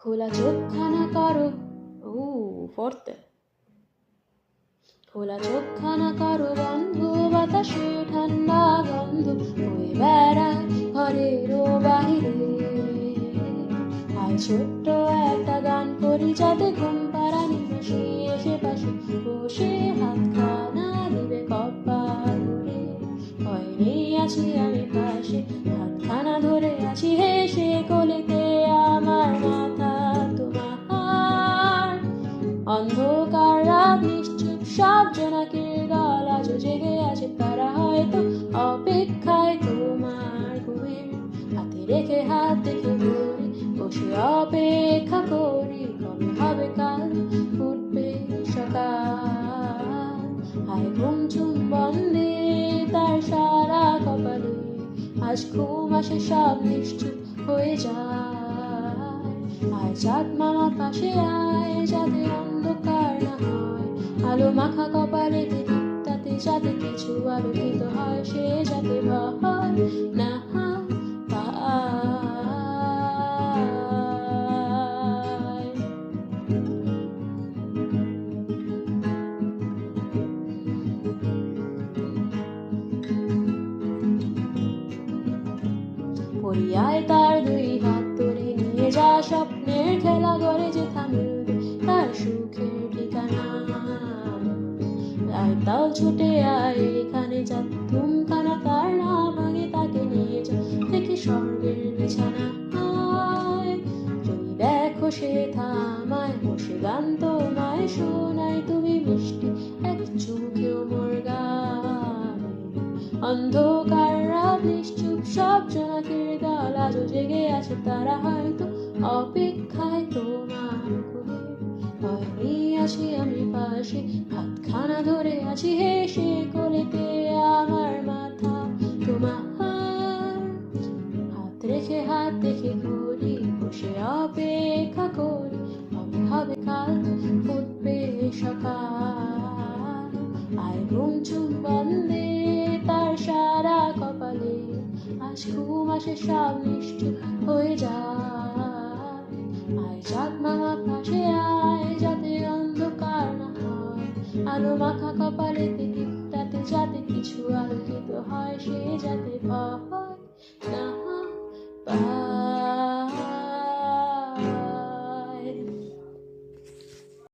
খোলা চোখখানা করো, ফোর্থে। খোলা চোখখানা করো বন্ধ, বাতাসে ঠান্ডা গন্ধ বয়ে বেড়ায় ঘরেরও বাহিরে। আয় ছোট্ট একটা গান করি, যাতে ঘুম পাড়ানি হাসি এসে পাশে বসে হাতখানা দিবে কপালে। ভয় নেই, আছি আমি পাশে, হাতখানা ধরে আছি হেসে কোলেতে আমার মাথা তোমার। অন্ধকার রাত নিশ্চুপ, সব জোনাকির দল আজ জেগে আছে, তারা হয়তো অপেক্ষায় তোমার ঘুমের। হাতে রেখে হাত দেখে ঘুরি, বসে অপেক্ষা করি, কবে হবে কাল, ফুটবে সকাল। হায় ঘুম ঝুম বন্দে তার সারা কপালে, আজ ঘুম আসে সব নিশ্চুপ হয়ে যায়। আয় চাঁদ মামা পাশে আয়, যাতে অন্ধকার না হয়, আলো মাখা কপালে তাতে যাতে কিছু আলোকিত হয়, সে যাতে ভয় না পায়। পরিয়ায় তার দুই হাত ধরে নিয়ে যা স্বপ্নের খেলা ঘরে, যে থামবে তার সুখের ঠিকানা। আয় তাও ছুটে আয় এখানে, যা তুমখানা তার না ভাঙে, তাকে নিয়ে যা দেখি স্বর্গের বিছানা। যদি দেখো সে থামায়, বসে গান তোমায় শোনায়, তুমি মিষ্টি এক চুমুকেও মোর গানে। অন্ধকার রাত নিশ্চুপ, সব জোনাকির দল আজও জেগে আছে, তারা হয়তো অপেক্ষায় তোমার ঘুমে। ভয় নিয়ে আছি আমি পাশে, হাতখানা ধরে আছি হেসে কোলেতে আমার মাথা তোমার। হাত রেখে হাত দেখে ঘুরি, বসে অপেক্ষা করি, কবে হবে কাল, ফুটবে সকাল। আয় ঘুম ঝুম বন্দে তার সারা কপালে, আজ ঘুম আসে সব নিশ্চুপ হয়ে যায়। আয় চাঁদ মামা পাশে আয়, যাতে অন্ধকার না হয়, আলো মাখা কপালে তাতে যাতে কিছু আলোকিত হয়, সে যাতে ভয় না